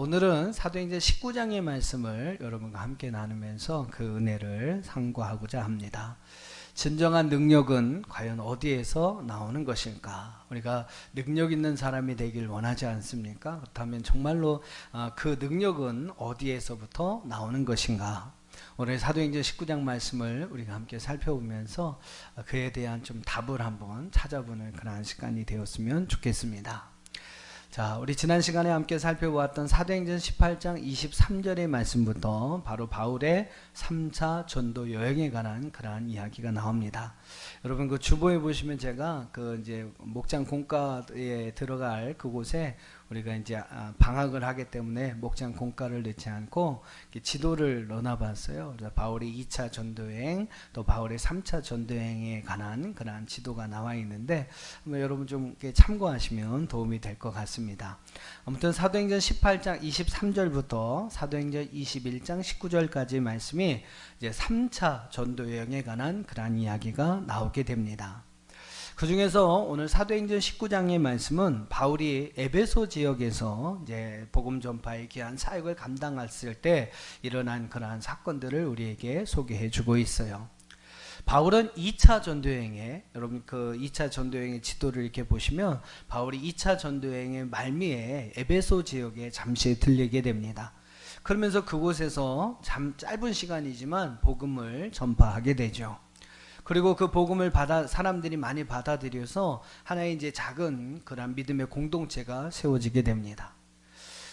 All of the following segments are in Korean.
오늘은 사도행전 19장의 말씀을 여러분과 함께 나누면서 그 은혜를 상고하고자 합니다. 진정한 능력은 과연 어디에서 나오는 것일까? 우리가 능력 있는 사람이 되길 원하지 않습니까? 그렇다면 정말로 그 능력은 어디에서부터 나오는 것인가? 오늘 사도행전 19장 말씀을 우리가 함께 살펴보면서 그에 대한 좀 답을 한번 찾아보는 그러한 시간이 되었으면 좋겠습니다. 자, 우리 지난 시간에 함께 살펴보았던 사도행전 18장 23절의 말씀부터 바로 바울의 3차 전도 여행에 관한 그러한 이야기가 나옵니다. 여러분 그 주보에 보시면 제가 그 이제 목장 공과에 들어갈 그곳에 우리가 이제 방학을 하기 때문에 목장 공과를 넣지 않고 지도를 넣어봤어요. 그래서 바울의 2차 전도여행 또 바울의 3차 전도여행에 관한 그러한 지도가 나와 있는데 여러분 좀 참고하시면 도움이 될 것 같습니다. 아무튼 사도행전 18장 23절부터 사도행전 21장 19절까지 말씀이 이제 3차 전도여행에 관한 그러한 이야기가 나오게 됩니다. 그 중에서 오늘 사도행전 19장의 말씀은 바울이 에베소 지역에서 이제 복음 전파의 귀한 사역을 감당했을 때 일어난 그러한 사건들을 우리에게 소개해 주고 있어요. 바울은 2차 전도여행에 여러분 그 2차 전도여행의 지도를 이렇게 보시면 바울이 2차 전도여행의 말미에 에베소 지역에 잠시 들리게 됩니다. 그러면서 그곳에서 짧은 시간이지만 복음을 전파하게 되죠. 그리고 그 복음을 사람들이 많이 받아들여서 하나의 이제 작은 그런 믿음의 공동체가 세워지게 됩니다.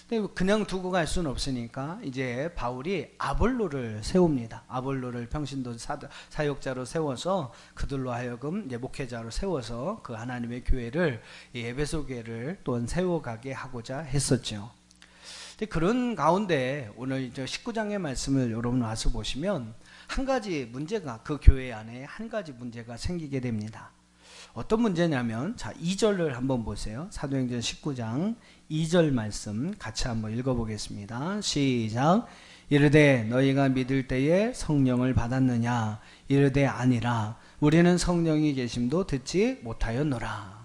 근데 그냥 두고 갈 수는 없으니까 이제 바울이 아볼로를 세웁니다. 아볼로를 평신도 사역자로 세워서 그들로 하여금 이제 목회자로 세워서 그 하나님의 교회를 이 에베소 교회를 또한 세워가게 하고자 했었죠. 그런 가운데 오늘 이제 19장의 말씀을 여러분 와서 보시면 한 가지 문제가 그 교회 안에 한 가지 문제가 생기게 됩니다. 어떤 문제냐면 자 2절을 한번 보세요. 사도행전 19장 2절 말씀 같이 한번 읽어보겠습니다. 시작. 이르되 너희가 믿을 때에 성령을 받았느냐? 이르되 아니라 우리는 성령이 계심도 듣지 못하였노라.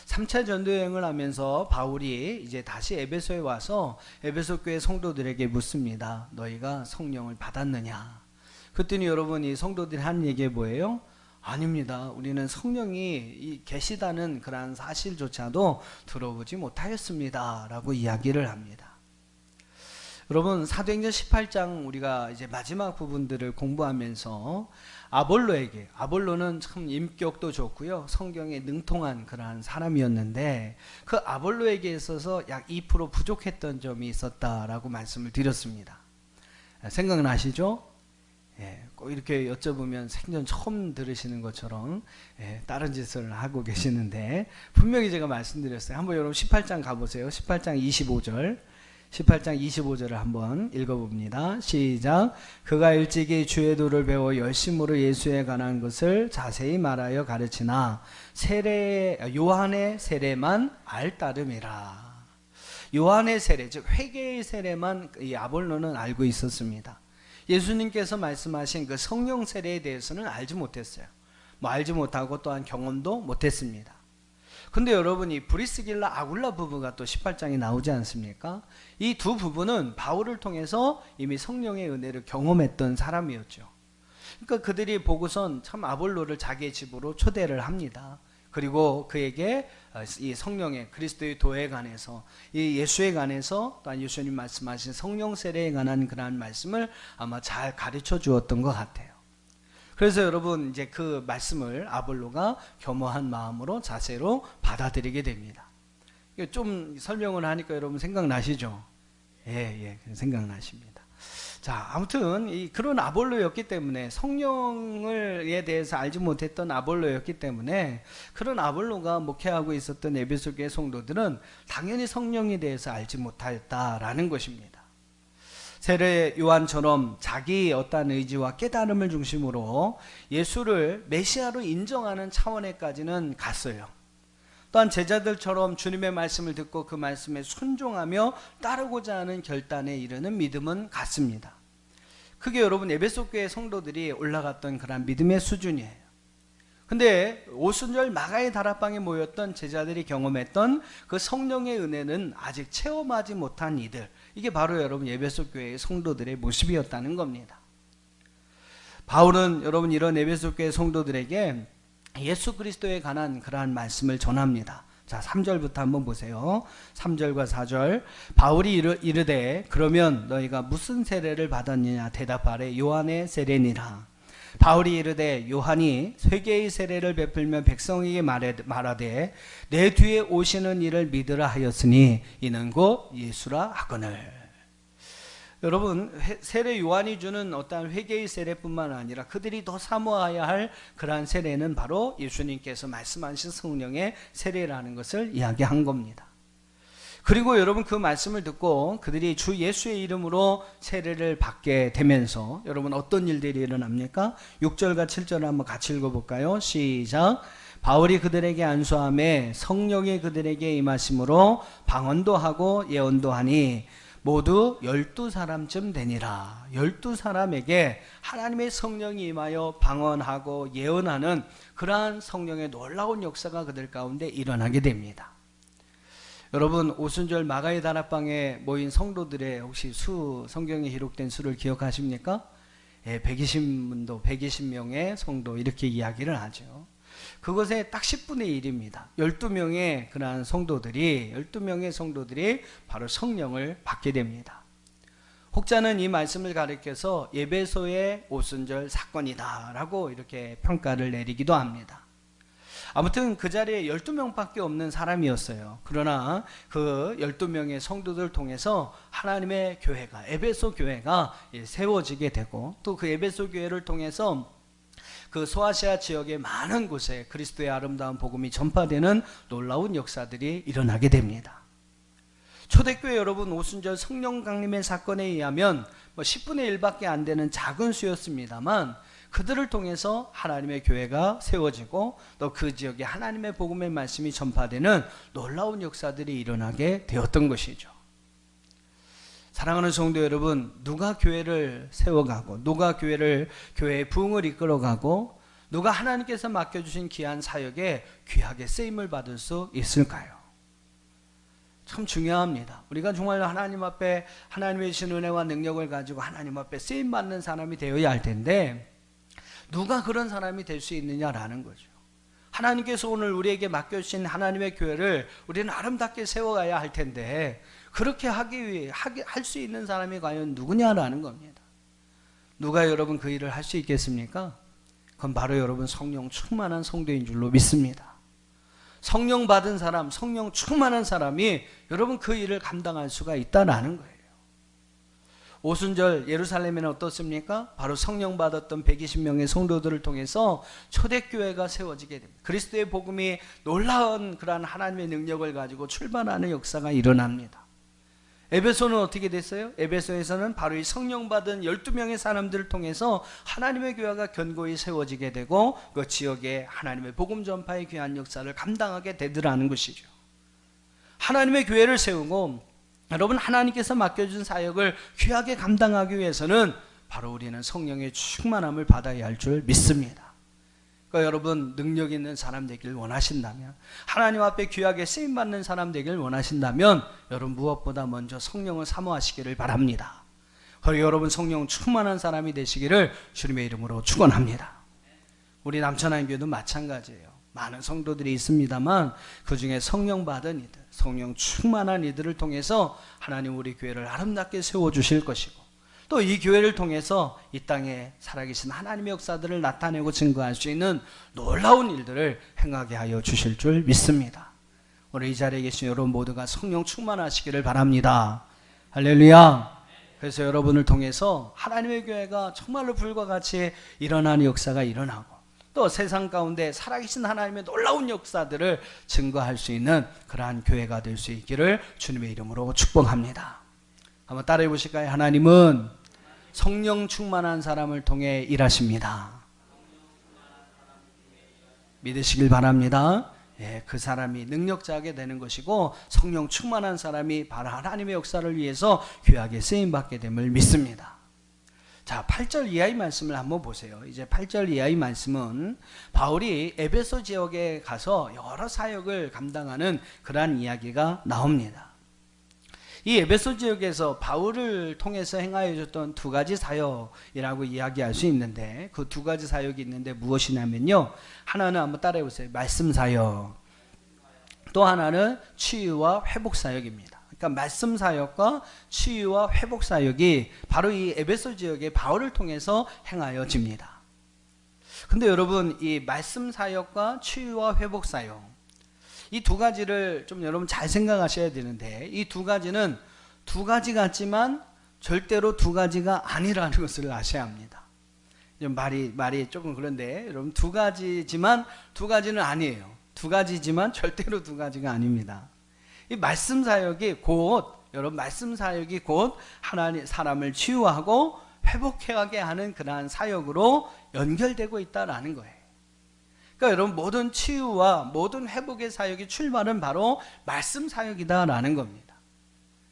3차 전도여행을 하면서 바울이 이제 다시 에베소에 와서 에베소 교회 성도들에게 묻습니다. 너희가 성령을 받았느냐? 그랬더니 여러분 이 성도들이 한 얘기 뭐예요? 아닙니다. 우리는 성령이 계시다는 그러한 사실조차도 들어보지 못하였습니다. 라고 이야기를 합니다. 여러분 사도행전 18장 우리가 이제 마지막 부분들을 공부하면서 아볼로는 참 인격도 좋고요. 성경에 능통한 그러한 사람이었는데 그 아볼로에게 있어서 약 2% 부족했던 점이 있었다라고 말씀을 드렸습니다. 생각나시죠? 꼭 이렇게 여쭤보면 생전 처음 들으시는 것처럼 다른 짓을 하고 계시는데 분명히 제가 말씀드렸어요. 한번 여러분 18장 가보세요. 18장 25절 18장 25절을 한번 읽어봅니다. 시작. 그가 일찍이 주의 도를 배워 열심으로 예수에 관한 것을 자세히 말하여 가르치나 요한의 세례만 알따름이라. 요한의 세례 즉 회개의 세례만 이 아볼로는 알고 있었습니다. 예수님께서 말씀하신 그 성령 세례에 대해서는 알지 못했어요. 알지 못하고 또한 경험도 못했습니다. 근데 여러분 이 브리스길라 아굴라 부부가 또 18장에 나오지 않습니까? 이 두 부부는 바울을 통해서 이미 성령의 은혜를 경험했던 사람이었죠. 그러니까 그들이 보고선 참 아볼로를 자기의 집으로 초대를 합니다. 그리고 그에게 이 성령의 그리스도의 도에 관해서 이 예수에 관해서 또한 예수님 말씀하신 성령 세례에 관한 그러한 말씀을 아마 잘 가르쳐 주었던 것 같아요. 그래서 여러분 이제 그 말씀을 아볼로가 겸허한 마음으로 자세로 받아들이게 됩니다. 좀 설명을 하니까 여러분 생각나시죠? 예, 생각나십니다. 자, 아무튼 그런 아볼로였기 때문에 성령에 대해서 알지 못했던 아볼로였기 때문에 그런 아볼로가 목회하고 있었던 에베소 교회 성도들은 당연히 성령에 대해서 알지 못하였다라는 것입니다. 세례 요한처럼 자기의 어떠한 의지와 깨달음을 중심으로 예수를 메시아로 인정하는 차원에까지는 갔어요. 또한 제자들처럼 주님의 말씀을 듣고 그 말씀에 순종하며 따르고자 하는 결단에 이르는 믿음은 같습니다. 그게 여러분 에베소 교회 성도들이 올라갔던 그런 믿음의 수준이에요. 근데 오순절 마가의 다락방에 모였던 제자들이 경험했던 그 성령의 은혜는 아직 체험하지 못한 이들, 이게 바로 여러분 에베소 교회의 성도들의 모습이었다는 겁니다. 바울은 여러분 이런 에베소 교회 성도들에게 예수 그리스도에 관한 그러한 말씀을 전합니다. 자, 3절부터 한번 보세요. 3절과 4절. 바울이 이르되 그러면 너희가 무슨 세례를 받았느냐 대답하래. 요한의 세례니라. 바울이 이르되 요한이 회개의 세례를 베풀며 백성에게 말하되 내 뒤에 오시는 이를 믿으라 하였으니 이는 곧 예수라 하거늘. 여러분, 세례 요한이 주는 어떠한 회개의 세례뿐만 아니라 그들이 더 사모해야 할 그러한 세례는 바로 예수님께서 말씀하신 성령의 세례라는 것을 이야기한 겁니다. 그리고 여러분 그 말씀을 듣고 그들이 주 예수의 이름으로 세례를 받게 되면서 여러분 어떤 일들이 일어납니까? 6절과 7절을 한번 같이 읽어볼까요? 시작. 바울이 그들에게 안수하매 성령이 그들에게 임하심으로 방언도 하고 예언도 하니 모두 12사람쯤 되니라. 12사람에게 하나님의 성령이 임하여 방언하고 예언하는 그러한 성령의 놀라운 역사가 그들 가운데 일어나게 됩니다. 여러분 오순절 마가의 다락방에 모인 성도들의 혹시 성경에 기록된 수를 기억하십니까? 120문도 120명의 성도 이렇게 이야기를 하죠. 그것의 딱 10분의 1입니다. 12명의 그러한 성도들이 12명의 성도들이 바로 성령을 받게 됩니다. 혹자는 이 말씀을 가리켜서 에베소의 오순절 사건이다 라고 이렇게 평가를 내리기도 합니다. 아무튼 그 자리에 12명밖에 없는 사람이었어요. 그러나 그 12명의 성도들을 통해서 하나님의 교회가 에베소 교회가 세워지게 되고 또 그 에베소 교회를 통해서 그 소아시아 지역의 많은 곳에 그리스도의 아름다운 복음이 전파되는 놀라운 역사들이 일어나게 됩니다. 초대교회 여러분 오순절 성령 강림의 사건에 의하면 10분의 1밖에 안 되는 작은 수였습니다만 그들을 통해서 하나님의 교회가 세워지고 또 그 지역에 하나님의 복음의 말씀이 전파되는 놀라운 역사들이 일어나게 되었던 것이죠. 사랑하는 성도 여러분, 누가 교회를 세워가고 누가 교회의 부흥을 이끌어가고 누가 하나님께서 맡겨주신 귀한 사역에 귀하게 쓰임을 받을 수 있을까요? 참 중요합니다. 우리가 정말 하나님 앞에 하나님의 주신 은혜와 능력을 가지고 하나님 앞에 쓰임받는 사람이 되어야 할 텐데 누가 그런 사람이 될 수 있느냐라는 거죠. 하나님께서 오늘 우리에게 맡겨주신 하나님의 교회를 우리는 아름답게 세워가야 할 텐데 그렇게 하기 위해 할 수 있는 사람이 과연 누구냐라는 겁니다. 누가 여러분 그 일을 할 수 있겠습니까? 그건 바로 여러분 성령 충만한 성도인 줄로 믿습니다. 성령 받은 사람, 성령 충만한 사람이 여러분 그 일을 감당할 수가 있다라는 거예요. 오순절 예루살렘에는 어떻습니까? 바로 성령 받았던 120명의 성도들을 통해서 초대교회가 세워지게 됩니다. 그리스도의 복음이 놀라운 그러한 하나님의 능력을 가지고 출발하는 역사가 일어납니다. 에베소는 어떻게 됐어요? 에베소에서는 바로 이 성령 받은 12명의 사람들을 통해서 하나님의 교회가 견고히 세워지게 되고 그 지역에 하나님의 복음 전파의 귀한 역사를 감당하게 되더라는 것이죠. 하나님의 교회를 세우고 여러분 하나님께서 맡겨준 사역을 귀하게 감당하기 위해서는 바로 우리는 성령의 충만함을 받아야 할 줄 믿습니다. 그러니까 여러분 능력 있는 사람 되길 원하신다면 하나님 앞에 귀하게 쓰임받는 사람 되길 원하신다면 여러분 무엇보다 먼저 성령을 사모하시기를 바랍니다. 그리고 여러분 성령 충만한 사람이 되시기를 주님의 이름으로 축원합니다. 우리 남천안교회도 마찬가지예요. 많은 성도들이 있습니다만 그 중에 성령 받은 이들, 성령 충만한 이들을 통해서 하나님 우리 교회를 아름답게 세워주실 것이고 또 이 교회를 통해서 이 땅에 살아계신 하나님의 역사들을 나타내고 증거할 수 있는 놀라운 일들을 행하게 하여 주실 줄 믿습니다. 오늘 이 자리에 계신 여러분 모두가 성령 충만하시기를 바랍니다. 할렐루야. 그래서 여러분을 통해서 하나님의 교회가 정말로 불과 같이 일어나는 역사가 일어나고 또 세상 가운데 살아계신 하나님의 놀라운 역사들을 증거할 수 있는 그러한 교회가 될 수 있기를 주님의 이름으로 축복합니다. 한번 따라해 보실까요? 하나님은 성령 충만한 사람을 통해 일하십니다. 믿으시길 바랍니다. 그 사람이 능력자게 되는 것이고 성령 충만한 사람이 바로 하나님의 역사를 위해서 귀하게 쓰임받게 됨을 믿습니다. 자, 8절 이하의 말씀을 한번 보세요. 이제 8절 이하의 말씀은 바울이 에베소 지역에 가서 여러 사역을 감당하는 그러한 이야기가 나옵니다. 이 에베소 지역에서 바울을 통해서 행하여 줬던 두 가지 사역이라고 이야기할 수 있는데, 그 두 가지 사역이 있는데 무엇이냐면요, 하나는 한번 따라해 보세요. 말씀 사역. 또 하나는 치유와 회복 사역입니다. 그러니까 말씀 사역과 치유와 회복 사역이 바로 이 에베소 지역의 바울을 통해서 행하여집니다. 근데 여러분, 이 말씀 사역과 치유와 회복 사역, 이 두 가지를 좀 여러분 잘 생각하셔야 되는데, 이 두 가지는 두 가지 같지만 절대로 두 가지가 아니라는 것을 아셔야 합니다. 말이 조금 그런데, 여러분, 두 가지지만 두 가지는 아니에요. 두 가지지만 절대로 두 가지가 아닙니다. 이 말씀 사역이 곧, 여러분, 말씀 사역이 곧 하나님 사람을 치유하고 회복하게 하는 그러한 사역으로 연결되고 있다라는 거예요. 그러니까 여러분, 모든 치유와 모든 회복의 사역이 출발은 바로 말씀 사역이다라는 겁니다.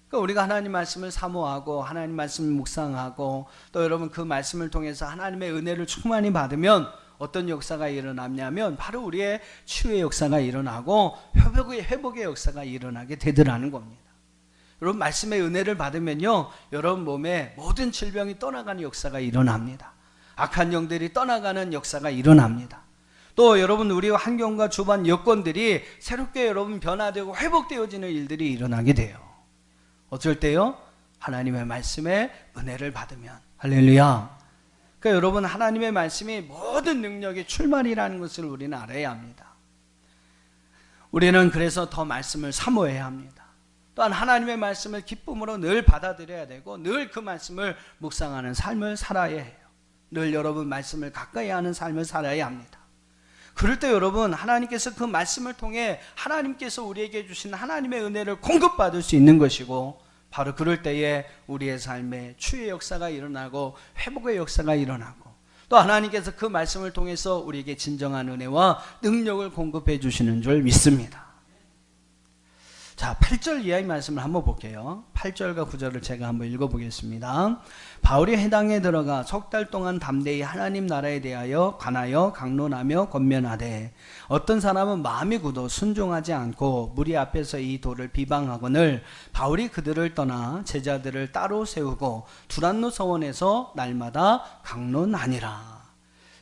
그러니까 우리가 하나님 말씀을 사모하고 하나님 말씀을 묵상하고 또 여러분 그 말씀을 통해서 하나님의 은혜를 충만히 받으면 어떤 역사가 일어나냐면 바로 우리의 치유의 역사가 일어나고 회복의 역사가 일어나게 되더라는 겁니다. 여러분, 말씀의 은혜를 받으면요, 여러분 몸에 모든 질병이 떠나가는 역사가 일어납니다. 악한 영들이 떠나가는 역사가 일어납니다. 또 여러분, 우리 환경과 주변 여건들이 새롭게 여러분 변화되고 회복되어지는 일들이 일어나게 돼요. 어쩔 때요? 하나님의 말씀에 은혜를 받으면. 할렐루야. 그러니까 여러분, 하나님의 말씀이 모든 능력의 출발이라는 것을 우리는 알아야 합니다. 우리는 그래서 더 말씀을 사모해야 합니다. 또한 하나님의 말씀을 기쁨으로 늘 받아들여야 되고 늘 그 말씀을 묵상하는 삶을 살아야 해요. 늘 여러분 말씀을 가까이 하는 삶을 살아야 합니다. 그럴 때 여러분, 하나님께서 그 말씀을 통해 하나님께서 우리에게 주신 하나님의 은혜를 공급받을 수 있는 것이고, 바로 그럴 때에 우리의 삶에 치유의 역사가 일어나고 회복의 역사가 일어나고, 또 하나님께서 그 말씀을 통해서 우리에게 진정한 은혜와 능력을 공급해 주시는 줄 믿습니다. 자, 8절 이하의 말씀을 한번 볼게요. 8절과 9절을 제가 한번 읽어보겠습니다. 바울이 회당에 들어가 석 달 동안 담대히 하나님 나라에 대하여 관하여 강론하며 권면하되, 어떤 사람은 마음이 굳어 순종하지 않고 무리 앞에서 이 도를 비방하거늘 바울이 그들을 떠나 제자들을 따로 세우고 두란노 서원에서 날마다 강론하니라.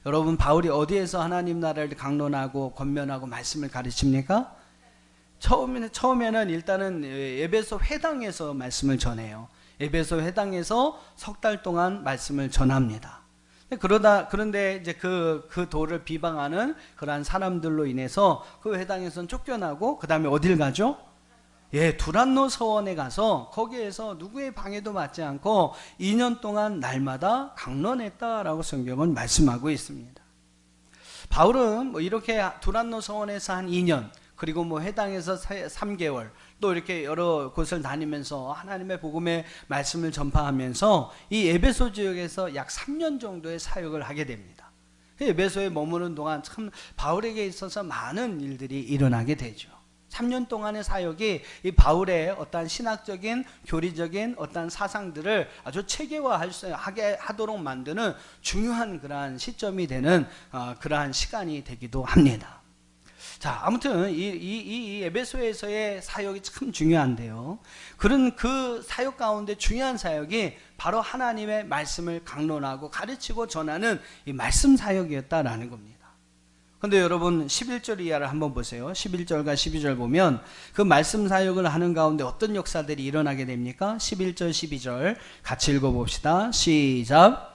여러분, 바울이 어디에서 하나님 나라를 강론하고 권면하고 말씀을 가르칩니까? 처음에는 일단은 에베소 회당에서 말씀을 전해요. 에베소 회당에서 석 달 동안 말씀을 전합니다. 그런데 이제 그 도를 비방하는 그러한 사람들로 인해서 그 회당에서는 쫓겨나고, 그 다음에 어딜 가죠? 두란노 서원에 가서 거기에서 누구의 방해도 받지 않고 2년 동안 날마다 강론했다라고 성경은 말씀하고 있습니다. 바울은 이렇게 두란노 서원에서 한 2년, 그리고 회당에서 3개월, 또 이렇게 여러 곳을 다니면서 하나님의 복음의 말씀을 전파하면서 이 에베소 지역에서 약 3년 정도의 사역을 하게 됩니다. 에베소에 머무는 동안 참 바울에게 있어서 많은 일들이 일어나게 되죠. 3년 동안의 사역이 이 바울의 어떤 신학적인 교리적인 어떤 사상들을 아주 체계화하게 하도록 만드는 중요한 그러한 시점이 되는 그러한 시간이 되기도 합니다. 자, 아무튼 이 에베소에서의 사역이 참 중요한데요. 그런 그 사역 가운데 중요한 사역이 바로 하나님의 말씀을 강론하고 가르치고 전하는 이 말씀 사역이었다라는 겁니다. 그런데 여러분, 11절 이하를 한번 보세요. 11절과 12절 보면 그 말씀 사역을 하는 가운데 어떤 역사들이 일어나게 됩니까? 11절, 12절 같이 읽어봅시다. 시작.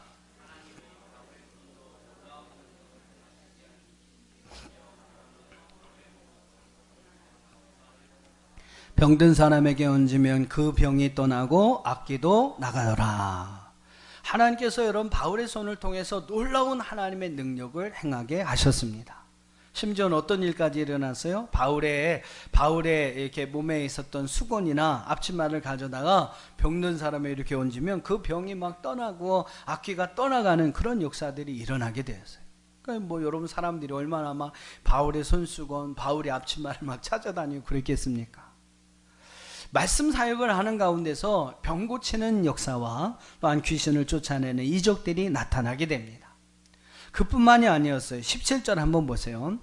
병든 사람에게 얹으면 그 병이 떠나고 악기도 나가더라. 하나님께서 여러분 바울의 손을 통해서 놀라운 하나님의 능력을 행하게 하셨습니다. 심지어는 어떤 일까지 일어났어요? 바울의 이렇게 몸에 있었던 수건이나 앞치마를 가져다가 병든 사람에 이렇게 얹으면 그 병이 막 떠나고 악기가 떠나가는 그런 역사들이 일어나게 되었어요. 그러니까 여러분 사람들이 얼마나 막 바울의 손수건, 바울의 앞치마를 막 찾아다니고 그랬겠습니까? 말씀 사역을 하는 가운데서 병 고치는 역사와 또한 귀신을 쫓아내는 이적들이 나타나게 됩니다. 그뿐만이 아니었어요. 17절 한번 보세요.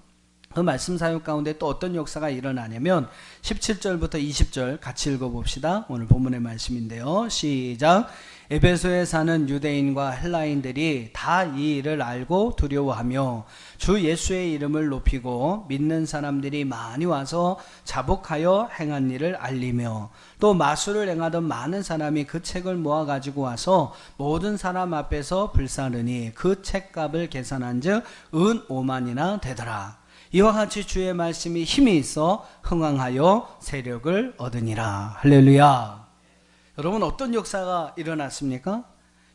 그 말씀 사역 가운데 또 어떤 역사가 일어나냐면 17절부터 20절 같이 읽어봅시다. 오늘 본문의 말씀인데요. 시작. 에베소에 사는 유대인과 헬라인들이 다 이 일을 알고 두려워하며 주 예수의 이름을 높이고 믿는 사람들이 많이 와서 자복하여 행한 일을 알리며 또 마술을 행하던 많은 사람이 그 책을 모아 가지고 와서 모든 사람 앞에서 불사르니 그 책값을 계산한 즉 은 5만이나 되더라. 이와 같이 주의 말씀이 힘이 있어 흥왕하여 세력을 얻으니라. 할렐루야. 여러분 어떤 역사가 일어났습니까?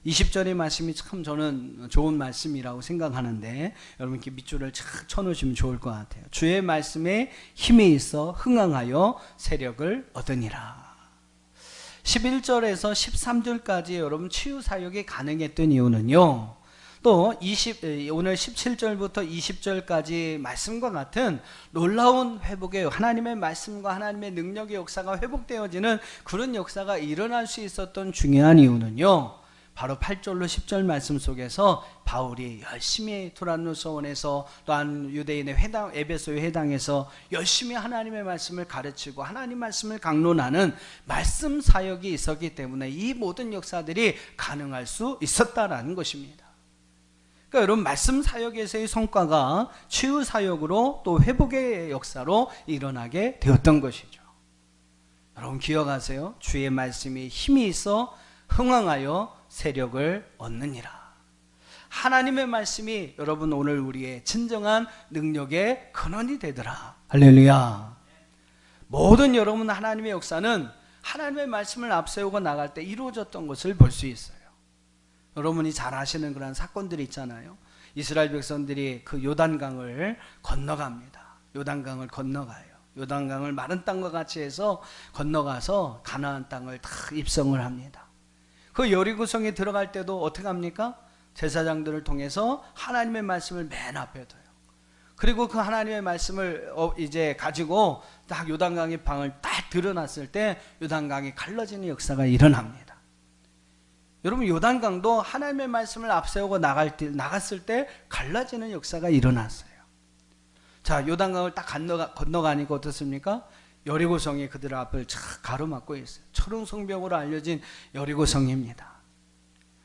20절의 말씀이 참 저는 좋은 말씀이라고 생각하는데 여러분 이렇게 밑줄을 착 쳐놓으시면 좋을 것 같아요. 주의 말씀에 힘이 있어 흥왕하여 세력을 얻으니라. 11절에서 13절까지 여러분 치유 사역이 가능했던 이유는요. 또 오늘 17절부터 20절까지 말씀과 같은 놀라운 회복의 하나님의 말씀과 하나님의 능력의 역사가 회복되어지는 그런 역사가 일어날 수 있었던 중요한 이유는요. 바로 8절로 10절 말씀 속에서 바울이 열심히 두란노서원에서 또한 유대인의 회당 에베소의 회당에서 열심히 하나님의 말씀을 가르치고 하나님 말씀을 강론하는 말씀 사역이 있었기 때문에 이 모든 역사들이 가능할 수 있었다라는 것입니다. 그러니까 여러분 말씀 사역에서의 성과가 치유 사역으로 또 회복의 역사로 일어나게 되었던 것이죠. 여러분 기억하세요. 주의 말씀이 힘이 있어 흥왕하여 세력을 얻느니라. 하나님의 말씀이 여러분 오늘 우리의 진정한 능력의 근원이 되더라. 할렐루야. 모든 여러분 하나님의 역사는 하나님의 말씀을 앞세우고 나갈 때 이루어졌던 것을 볼 수 있어요. 여러분이 잘 아시는 그런 사건들이 있잖아요. 이스라엘 백성들이 그 요단강을 건너갑니다. 요단강을 건너가요. 요단강을 마른 땅과 같이 해서 건너가서 가나안 땅을 다 입성을 합니다. 그 여리고성에 들어갈 때도 어떻게 합니까? 제사장들을 통해서 하나님의 말씀을 맨 앞에 둬요. 그리고 그 하나님의 말씀을 이제 가지고 딱 요단강의 방을 딱 드러났을 때 요단강이 갈라지는 역사가 일어납니다. 여러분 요단강도 하나님의 말씀을 앞세우고 나갔을 때 갈라지는 역사가 일어났어요. 자, 요단강을 딱 건너가니까 어떻습니까? 여리고성이 그들 앞을 착 가로막고 있어요. 철옹성벽으로 알려진 여리고성입니다.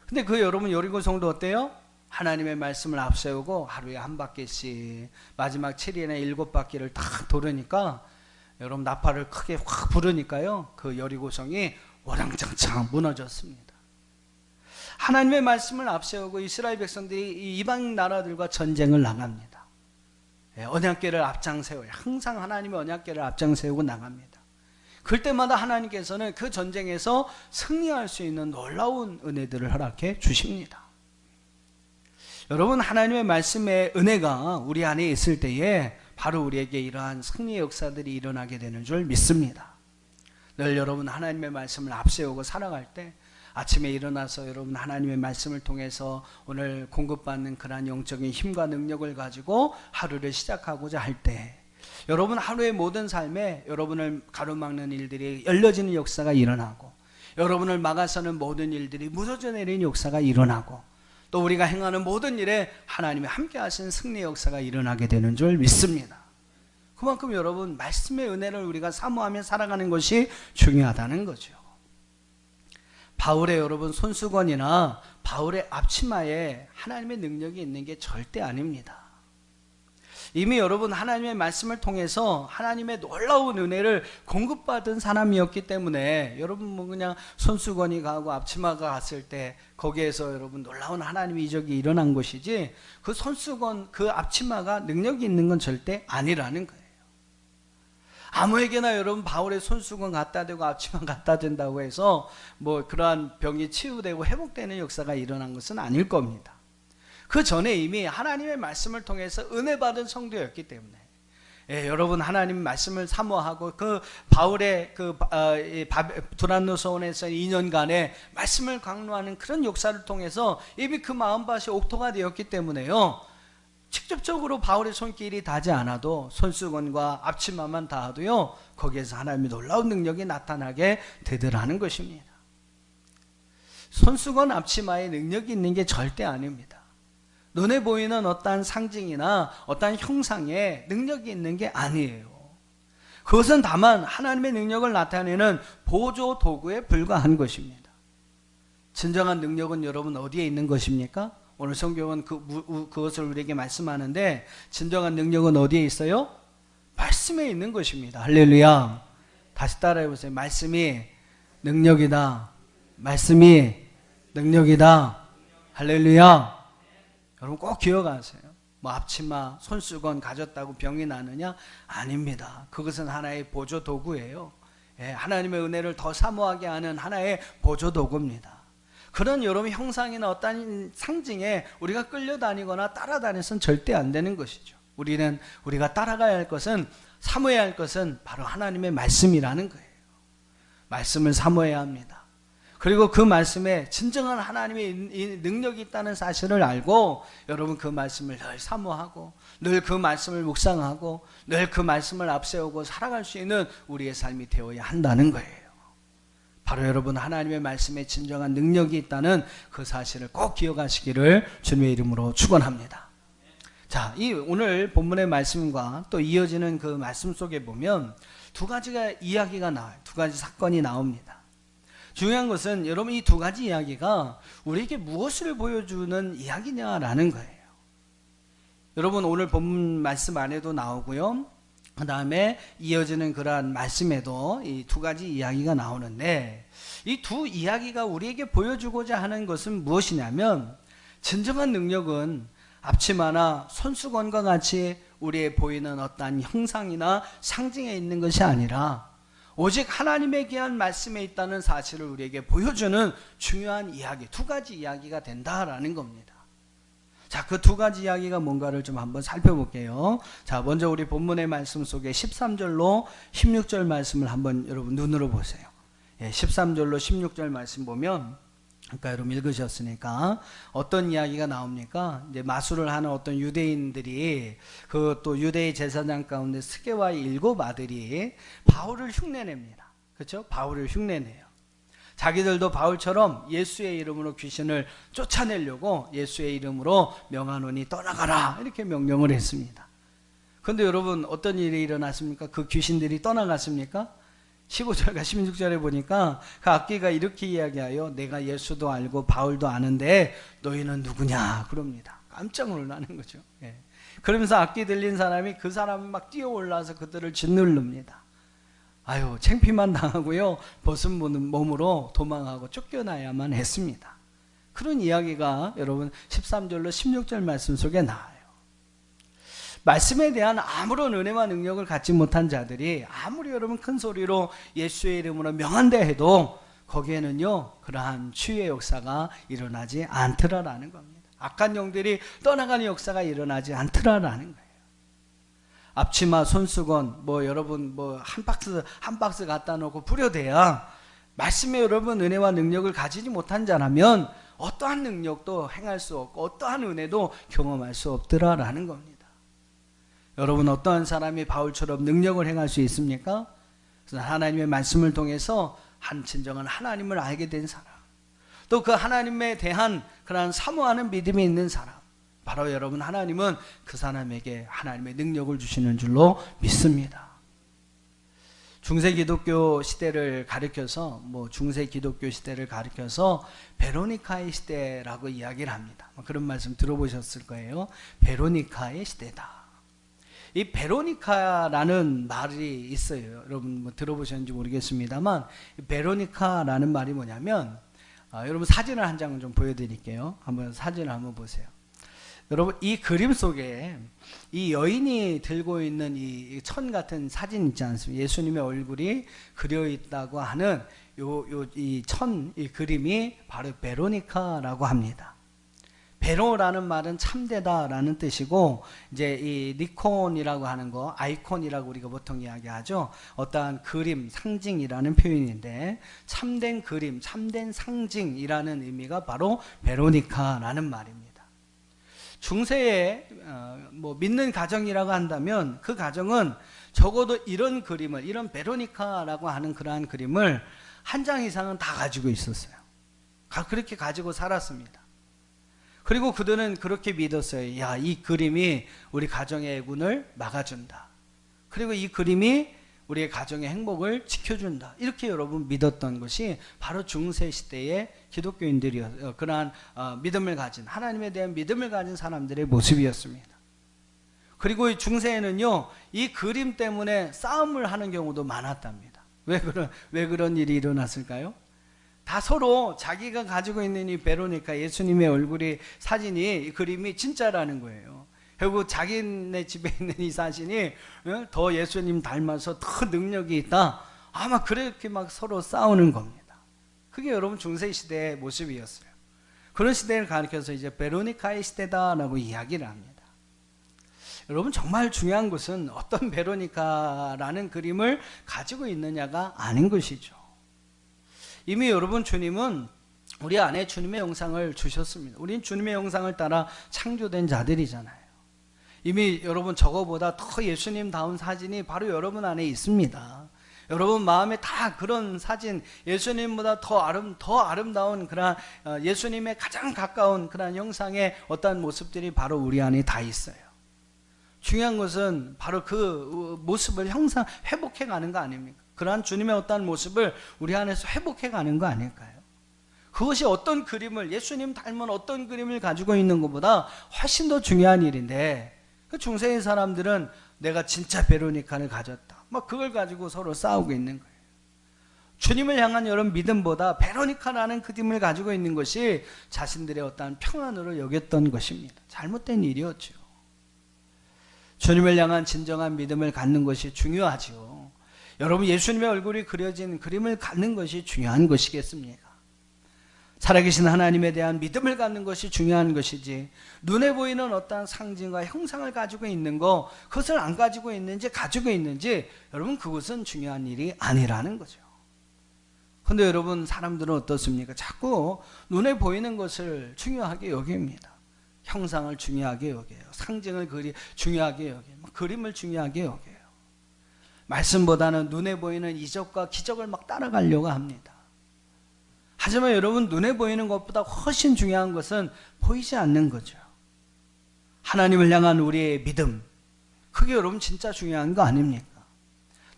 근데 그 여러분 여리고성도 어때요? 하나님의 말씀을 앞세우고 하루에 한 바퀴씩 마지막 7일에 7바퀴를 딱 돌으니까 여러분 나팔을 크게 확 부르니까요. 그 여리고성이 와랑창창 무너졌습니다. 하나님의 말씀을 앞세우고 이스라엘 백성들이 이방 나라들과 전쟁을 나갑니다. 언약궤를 앞장세워요. 항상 하나님의 언약궤를 앞장세우고 나갑니다. 그럴 때마다 하나님께서는 그 전쟁에서 승리할 수 있는 놀라운 은혜들을 허락해 주십니다. 여러분 하나님의 말씀의 은혜가 우리 안에 있을 때에 바로 우리에게 이러한 승리의 역사들이 일어나게 되는 줄 믿습니다. 늘 여러분 하나님의 말씀을 앞세우고 살아갈 때 아침에 일어나서 여러분 하나님의 말씀을 통해서 오늘 공급받는 그러한 영적인 힘과 능력을 가지고 하루를 시작하고자 할 때 여러분 하루의 모든 삶에 여러분을 가로막는 일들이 열려지는 역사가 일어나고 여러분을 막아서는 모든 일들이 무너져 내리는 역사가 일어나고 또 우리가 행하는 모든 일에 하나님이 함께 하시는 승리의 역사가 일어나게 되는 줄 믿습니다. 그만큼 여러분 말씀의 은혜를 우리가 사모하며 살아가는 것이 중요하다는 거죠. 바울의 여러분 손수건이나 바울의 앞치마에 하나님의 능력이 있는 게 절대 아닙니다. 이미 여러분 하나님의 말씀을 통해서 하나님의 놀라운 은혜를 공급받은 사람이었기 때문에 여러분 뭐 그냥 손수건이 가고 앞치마가 갔을 때 거기에서 여러분 놀라운 하나님의 이적이 일어난 것이지 그 손수건 그 앞치마가 능력이 있는 건 절대 아니라는 거예요. 아무에게나 여러분 바울의 손수건 갖다 대고 앞치마 갖다 된다고 해서 뭐 그러한 병이 치유되고 회복되는 역사가 일어난 것은 아닐 겁니다. 그 전에 이미 하나님의 말씀을 통해서 은혜 받은 성도였기 때문에 여러분 하나님 말씀을 사모하고 그 바울의 두란노서원에서 2년간의 말씀을 강로하는 그런 역사를 통해서 이미 그 마음밭이 옥토가 되었기 때문에요. 직접적으로 바울의 손길이 닿지 않아도 손수건과 앞치마만 닿아도요 거기에서 하나님의 놀라운 능력이 나타나게 되더라는 것입니다. 손수건 앞치마에 능력이 있는 게 절대 아닙니다. 눈에 보이는 어떠한 상징이나 어떠한 형상에 능력이 있는 게 아니에요. 그것은 다만 하나님의 능력을 나타내는 보조 도구에 불과한 것입니다. 진정한 능력은 여러분 어디에 있는 것입니까? 오늘 성경은 그것을 우리에게 말씀하는데, 진정한 능력은 어디에 있어요? 말씀에 있는 것입니다. 할렐루야. 다시 따라해 보세요. 말씀이 능력이다. 말씀이 능력이다. 할렐루야. 여러분 꼭 기억하세요. 뭐 앞치마, 손수건 가졌다고 병이 나느냐? 아닙니다. 그것은 하나의 보조 도구예요. 하나님의 은혜를 더 사모하게 하는 하나의 보조 도구입니다. 그런 여러분 형상이나 어떤 상징에 우리가 끌려다니거나 따라다녀서는 절대 안 되는 것이죠. 우리가 따라가야 할 것은, 사모해야 할 것은 바로 하나님의 말씀이라는 거예요. 말씀을 사모해야 합니다. 그리고 그 말씀에 진정한 하나님의 능력이 있다는 사실을 알고, 여러분 그 말씀을 늘 사모하고 늘 그 말씀을 묵상하고 늘 그 말씀을 앞세우고 살아갈 수 있는 우리의 삶이 되어야 한다는 거예요. 바로 여러분 하나님의 말씀에 진정한 능력이 있다는 그 사실을 꼭 기억하시기를 주님의 이름으로 축원합니다. 자, 이 오늘 본문의 말씀과 또 이어지는 그 말씀 속에 보면 두 가지가 이야기가 나와요. 두 가지 사건이 나옵니다. 중요한 것은 여러분 이 두 가지 이야기가 우리에게 무엇을 보여주는 이야기냐라는 거예요. 여러분 오늘 본문 말씀 안에도 나오고요, 그 다음에 이어지는 그러한 말씀에도 이 두 가지 이야기가 나오는데, 이 두 이야기가 우리에게 보여주고자 하는 것은 무엇이냐면, 진정한 능력은 앞치마나 손수건과 같이 우리의 보이는 어떠한 형상이나 상징에 있는 것이 아니라 오직 하나님의 귀한 말씀에 있다는 사실을 우리에게 보여주는 중요한 이야기, 두 가지 이야기가 된다라는 겁니다. 자, 그 두 가지 이야기가 뭔가를 좀 한번 살펴볼게요. 자, 먼저 우리 본문의 말씀 속에 13절로 16절 말씀을 한번 여러분 눈으로 보세요. 13절로 16절 말씀 보면, 아까 여러분 읽으셨으니까 어떤 이야기가 나옵니까? 이제 마술을 하는 어떤 유대인들이, 그 또 유대의 제사장 가운데 스게와의 7 아들이 바울을 흉내냅니다. 그렇죠? 바울을 흉내내요. 자기들도 바울처럼 예수의 이름으로 귀신을 쫓아내려고 예수의 이름으로 명하노니 떠나가라 이렇게 명령을 했습니다. 그런데 여러분 어떤 일이 일어났습니까? 그 귀신들이 떠나갔습니까? 15절과 16절에 보니까 그 악귀가 이렇게 이야기하여 내가 예수도 알고 바울도 아는데 너희는 누구냐 그럽니다. 깜짝 놀라는 거죠. 그러면서 악귀 들린 사람이 그 사람이 막 뛰어올라서 그들을 짓누릅니다. 아유, 창피만 당하고요, 벗은 몸으로 도망하고 쫓겨나야만 했습니다. 그런 이야기가 여러분 13절로 16절 말씀 속에 나와요. 말씀에 대한 아무런 은혜와 능력을 갖지 못한 자들이 아무리 여러분 큰 소리로 예수의 이름으로 명한다 해도 거기에는요 그러한 치유의 역사가 일어나지 않더라라는 겁니다. 악한 영들이 떠나가는 역사가 일어나지 않더라라는 거예요. 앞치마, 손수건, 여러분 한 박스 갖다 놓고 뿌려대야 말씀에 여러분 은혜와 능력을 가지지 못한 자라면 어떠한 능력도 행할 수 없고 어떠한 은혜도 경험할 수 없더라라는 겁니다. 여러분 어떠한 사람이 바울처럼 능력을 행할 수 있습니까? 하나님의 말씀을 통해서 진정한 하나님을 알게 된 사람, 또 그 하나님에 대한 그런 사모하는 믿음이 있는 사람, 바로 여러분 하나님은 그 사람에게 하나님의 능력을 주시는 줄로 믿습니다. 중세 기독교 시대를 가리켜서 베로니카의 시대라고 이야기를 합니다. 그런 말씀 들어보셨을 거예요. 베로니카의 시대다. 이 베로니카라는 말이 있어요. 여러분 들어보셨는지 모르겠습니다만, 베로니카라는 말이 뭐냐면, 여러분 사진을 한 장 좀 보여드릴게요. 사진을 한번 보세요. 여러분 이 그림 속에 이 여인이 들고 있는 이 천 같은 사진 있지 않습니까? 예수님의 얼굴이 그려 있다고 하는 이 그림이 바로 베로니카라고 합니다. 베로라는 말은 참되다라는 뜻이고, 이제 이 니콘이라고 하는 거, 아이콘이라고 우리가 보통 이야기하죠. 어떠한 그림, 상징이라는 표현인데, 참된 그림, 참된 상징이라는 의미가 바로 베로니카라는 말입니다. 중세에 믿는 가정이라고 한다면 그 가정은 적어도 이런 그림을, 이런 베로니카라고 하는 그러한 그림을 한 장 이상은 다 가지고 있었어요. 그렇게 가지고 살았습니다. 그리고 그들은 그렇게 믿었어요. 야, 이 그림이 우리 가정의 애군을 막아준다. 그리고 이 그림이 우리의 가정의 행복을 지켜준다. 이렇게 여러분 믿었던 것이 바로 중세 시대의 기독교인들이었어요. 그러한 믿음을 가진, 하나님에 대한 믿음을 가진 사람들의 모습이었습니다. 그리고 이 중세에는요, 이 그림 때문에 싸움을 하는 경우도 많았답니다. 왜 그런 일이 일어났을까요? 다 서로 자기가 가지고 있는 이 베로니카 예수님의 얼굴이 사진이 이 그림이 진짜라는 거예요. 결국 자기네 집에 있는 이 사진이 더 예수님 닮아서 더 능력이 있다. 아마 그렇게 막 서로 싸우는 겁니다. 그게 여러분 중세 시대의 모습이었어요. 그런 시대를 가리켜서 이제 베로니카의 시대다라고 이야기를 합니다. 여러분 정말 중요한 것은 어떤 베로니카라는 그림을 가지고 있느냐가 아닌 것이죠. 이미 여러분 주님은 우리 안에 주님의 형상을 주셨습니다. 우린 주님의 형상을 따라 창조된 자들이잖아요. 이미 여러분 저거보다 더 예수님다운 사진이 바로 여러분 안에 있습니다. 여러분 마음에 다 그런 사진, 예수님보다 더 아름다운 그런 예수님의 가장 가까운 그런 형상의 어떠한 모습들이 바로 우리 안에 다 있어요. 중요한 것은 바로 그 모습을 회복해 가는 거 아닙니까? 그러한 주님의 어떠한 모습을 우리 안에서 회복해 가는 거 아닐까요? 그것이 어떤 그림을, 예수님 닮은 어떤 그림을 가지고 있는 것보다 훨씬 더 중요한 일인데, 그 중세의 사람들은 내가 진짜 베로니카를 가졌다, 막 그걸 가지고 서로 싸우고 있는 거예요. 주님을 향한 여러분 믿음보다 베로니카라는 그림을 가지고 있는 것이 자신들의 어떠한 평안으로 여겼던 것입니다. 잘못된 일이었죠. 주님을 향한 진정한 믿음을 갖는 것이 중요하죠. 여러분 예수님의 얼굴이 그려진 그림을 갖는 것이 중요한 것이겠습니까? 살아계신 하나님에 대한 믿음을 갖는 것이 중요한 것이지, 눈에 보이는 어떠한 상징과 형상을 가지고 있는 거, 그것을 안 가지고 있는지 가지고 있는지, 여러분 그것은 중요한 일이 아니라는 거죠. 그런데 여러분 사람들은 어떻습니까? 자꾸 눈에 보이는 것을 중요하게 여깁니다. 형상을 중요하게 여겨요. 상징을 중요하게 여겨요. 그림을 중요하게 여겨요. 말씀보다는 눈에 보이는 이적과 기적을 막 따라가려고 합니다. 하지만 여러분 눈에 보이는 것보다 훨씬 중요한 것은 보이지 않는 거죠. 하나님을 향한 우리의 믿음, 그게 여러분 진짜 중요한 거 아닙니까?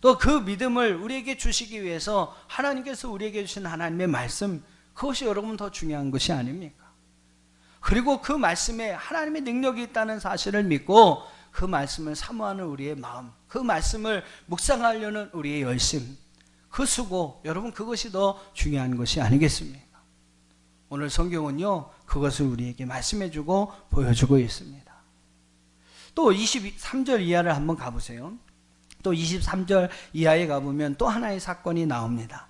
또 그 믿음을 우리에게 주시기 위해서 하나님께서 우리에게 주신 하나님의 말씀, 그것이 여러분 더 중요한 것이 아닙니까? 그리고 그 말씀에 하나님의 능력이 있다는 사실을 믿고 그 말씀을 사모하는 우리의 마음, 그 말씀을 묵상하려는 우리의 열심, 그 수고, 여러분 그것이 더 중요한 것이 아니겠습니까? 오늘 성경은요 그것을 우리에게 말씀해주고 보여주고 있습니다. 또 23절 이하를 한번 가보세요. 또 23절 이하에 가보면 또 하나의 사건이 나옵니다.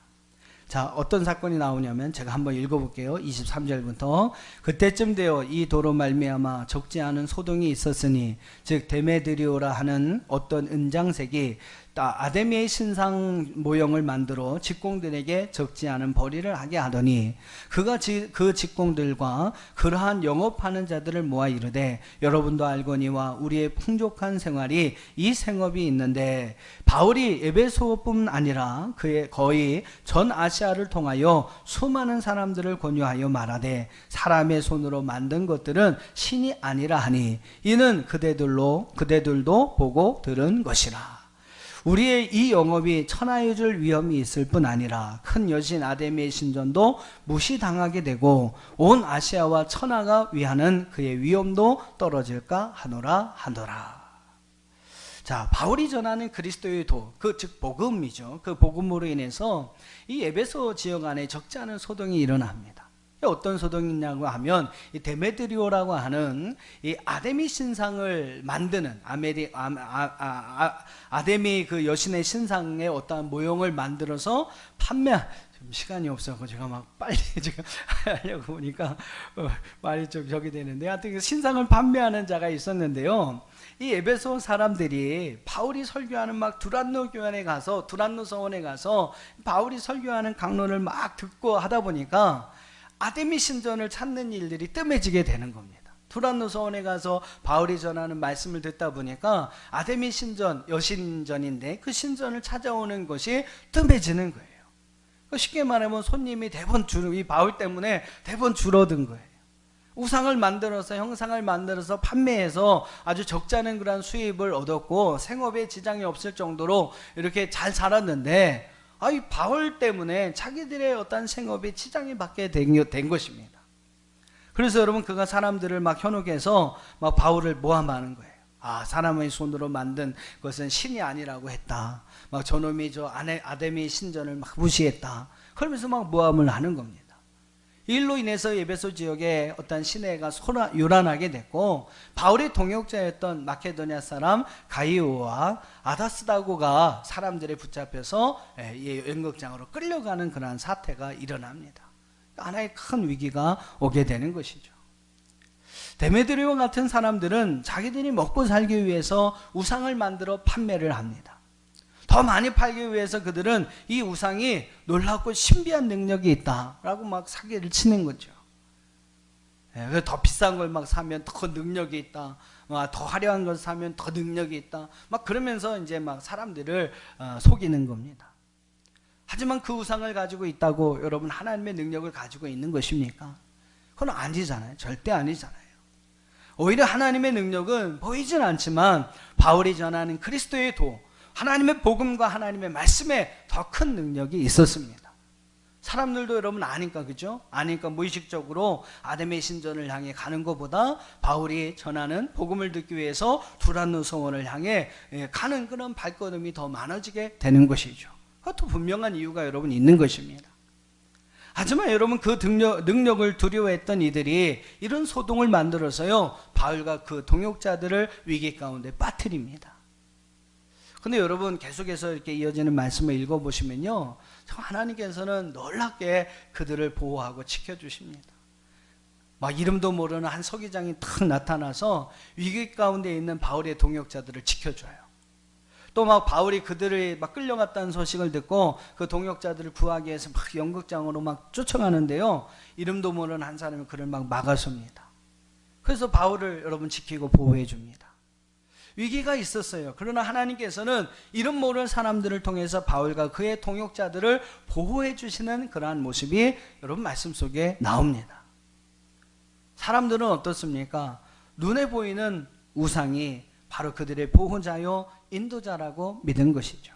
자, 어떤 사건이 나오냐면 제가 한번 읽어볼게요. 23절부터 그때쯤 되어 이 도로 말미암아 적지 않은 소동이 있었으니 즉 데메드리오라 하는 어떤 은장색이 아데미의 신상 모형을 만들어 직공들에게 적지 않은 벌이를 하게 하더니 그가 그 직공들과 그러한 영업하는 자들을 모아 이르되 여러분도 알거니와 우리의 풍족한 생활이 이 생업이 있는데 바울이 에베소뿐 아니라 그의 거의 전 아시아를 통하여 수많은 사람들을 권유하여 말하되 사람의 손으로 만든 것들은 신이 아니라 하니 이는 그대들도 보고 들은 것이라. 우리의 이 영업이 천하에 줄 위험이 있을 뿐 아니라 큰 여신 아데미의 신전도 무시당하게 되고 온 아시아와 천하가 위하는 그의 위엄도 떨어질까 하노라. 자, 바울이 전하는 그리스도의 도, 즉 복음이죠. 그 복음으로 인해서 이 에베소 지역 안에 적지 않은 소동이 일어납니다. 어떤 소동이냐고 하면 이 데메드리오라고 하는 이 아데미 신상을 만드는 아데미 그 여신의 신상의 어떠한 모형을 만들어서 시간이 없어서 제가 막 빨리 지금 하려고 보니까 말이 좀 저기 되는데, 하여튼 그 신상을 판매하는 자가 있었는데요. 이 에베소 사람들이 바울이 설교하는 막 두란노 서원에 가서 바울이 설교하는 강론을 막 듣고 하다 보니까 아데미 신전을 찾는 일들이 뜸해지게 되는 겁니다. 두란노 서원에 가서 바울이 전하는 말씀을 듣다 보니까 아데미 신전, 여신전인데 그 신전을 찾아오는 것이 뜸해지는 거예요. 쉽게 말하면 손님이 이 바울 때문에 대번 줄어든 거예요. 우상을 만들어서 형상을 만들어서 판매해서 아주 적잖은 그런 수입을 얻었고 생업에 지장이 없을 정도로 이렇게 잘 살았는데 이 바울 때문에 자기들의 어떤 생업에 지장이 받게 된 것입니다. 그래서 여러분 그가 사람들을 막 현혹해서 막 바울을 모함하는 거예요. 사람의 손으로 만든 것은 신이 아니라고 했다. 막 저놈이 저 아데미 신전을 막 무시했다. 그러면서 막 모함을 하는 겁니다. 이 일로 인해서 에베소 지역에 어떤 시내가 요란하게 됐고 바울의 동역자였던 마케도니아 사람 가이오와 아다스다고가 사람들에 붙잡혀서 연극장으로 끌려가는 그런 사태가 일어납니다. 하나의 큰 위기가 오게 되는 것이죠. 데메드리오와 같은 사람들은 자기들이 먹고 살기 위해서 우상을 만들어 판매를 합니다. 더 많이 팔기 위해서 그들은 이 우상이 놀랍고 신비한 능력이 있다라고 막 사기를 치는 거죠. 더 비싼 걸 막 사면 더 능력이 있다. 더 화려한 걸 사면 더 능력이 있다. 막 그러면서 이제 막 사람들을 속이는 겁니다. 하지만 그 우상을 가지고 있다고 여러분 하나님의 능력을 가지고 있는 것입니까? 그건 아니잖아요. 절대 아니잖아요. 오히려 하나님의 능력은 보이진 않지만 바울이 전하는 그리스도의 도, 하나님의 복음과 하나님의 말씀에 더 큰 능력이 있었습니다. 사람들도 여러분 아니까, 그죠? 아니까 무의식적으로 아담의 신전을 향해 가는 것보다 바울이 전하는 복음을 듣기 위해서 두란노 성원을 향해 가는 그런 발걸음이 더 많아지게 되는 것이죠. 그것도 분명한 이유가 여러분 있는 것입니다. 하지만 여러분 그 능력을 두려워했던 이들이 이런 소동을 만들어서요 바울과 그 동역자들을 위기 가운데 빠뜨립니다. 근데 여러분 계속해서 이렇게 이어지는 말씀을 읽어보시면요 하나님께서는 놀랍게 그들을 보호하고 지켜주십니다. 막 이름도 모르는 한 서기장이 탁 나타나서 위기 가운데 있는 바울의 동역자들을 지켜줘요. 또 막 바울이 그들을 막 끌려갔다는 소식을 듣고 그 동역자들을 구하기 위해서 막 연극장으로 막 쫓아가는데요 이름도 모르는 한 사람이 그를 막 막아섭니다. 그래서 바울을 여러분 지키고 보호해 줍니다. 위기가 있었어요. 그러나 하나님께서는 이름 모르는 사람들을 통해서 바울과 그의 동역자들을 보호해 주시는 그러한 모습이 여러분 말씀 속에 나옵니다. 사람들은 어떻습니까? 눈에 보이는 우상이 바로 그들의 보호자요 인도자라고 믿은 것이죠.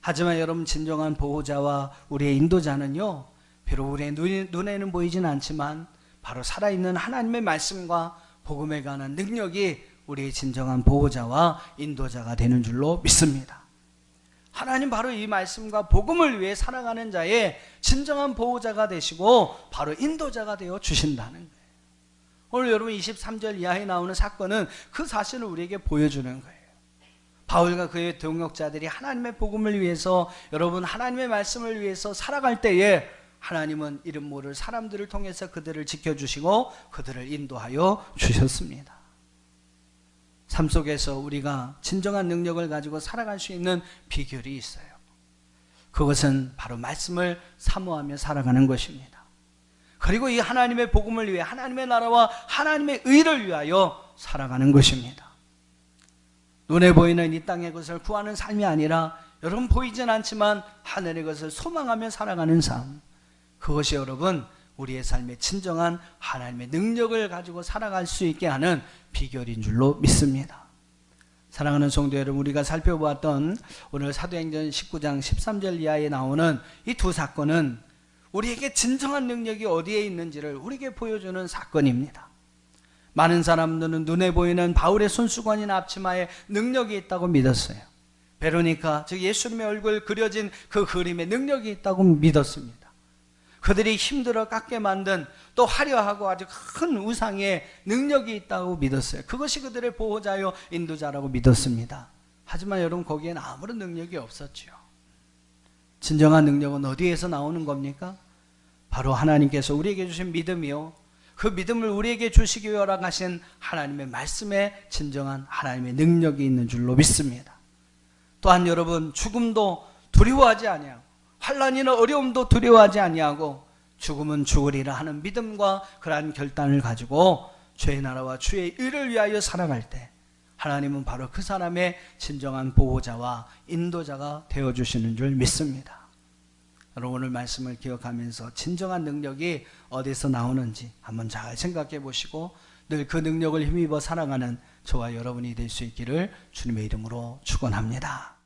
하지만 여러분 진정한 보호자와 우리의 인도자는요 비록 우리의 눈에는 보이진 않지만 바로 살아있는 하나님의 말씀과 복음에 관한 능력이 우리의 진정한 보호자와 인도자가 되는 줄로 믿습니다. 하나님 바로 이 말씀과 복음을 위해 살아가는 자의 진정한 보호자가 되시고 바로 인도자가 되어 주신다는 거예요. 오늘 여러분 23절 이하에 나오는 사건은 그 사실을 우리에게 보여주는 거예요. 바울과 그의 동역자들이 하나님의 복음을 위해서 여러분 하나님의 말씀을 위해서 살아갈 때에 하나님은 이름 모를 사람들을 통해서 그들을 지켜주시고 그들을 인도하여 주셨습니다. 삶 속에서 우리가 진정한 능력을 가지고 살아갈 수 있는 비결이 있어요. 그것은 바로 말씀을 사모하며 살아가는 것입니다. 그리고 이 하나님의 복음을 위해 하나님의 나라와 하나님의 의를 위하여 살아가는 것입니다. 눈에 보이는 이 땅의 것을 구하는 삶이 아니라 여러분 보이진 않지만 하늘의 것을 소망하며 살아가는 삶, 그것이 여러분 우리의 삶의 진정한 하나님의 능력을 가지고 살아갈 수 있게 하는 비결인 줄로 믿습니다. 사랑하는 성도 여러분, 우리가 살펴보았던 오늘 사도행전 19장 13절 이하에 나오는 이 두 사건은 우리에게 진정한 능력이 어디에 있는지를 우리에게 보여주는 사건입니다. 많은 사람들은 눈에 보이는 바울의 손수건이나 앞치마에 능력이 있다고 믿었어요. 베로니카, 즉 예수님의 얼굴 그려진 그 그림에 능력이 있다고 믿었습니다. 그들이 힘들어 깎게 만든 또 화려하고 아주 큰 우상에 능력이 있다고 믿었어요. 그것이 그들의 보호자요 인도자라고 믿었습니다. 하지만 여러분 거기에는 아무런 능력이 없었죠. 진정한 능력은 어디에서 나오는 겁니까? 바로 하나님께서 우리에게 주신 믿음이요, 그 믿음을 우리에게 주시기 위해 허락하신 하나님의 말씀에 진정한 하나님의 능력이 있는 줄로 믿습니다. 또한 여러분 죽음도 두려워하지 아니하고 환난이나 어려움도 두려워하지 아니하고 죽음은 죽으리라 하는 믿음과 그러한 결단을 가지고 주의 나라와 주의 의를 위하여 살아갈 때 하나님은 바로 그 사람의 진정한 보호자와 인도자가 되어주시는 줄 믿습니다. 여러분 오늘 말씀을 기억하면서 진정한 능력이 어디서 나오는지 한번 잘 생각해 보시고 늘 그 능력을 힘입어 살아가는 저와 여러분이 될 수 있기를 주님의 이름으로 축원합니다.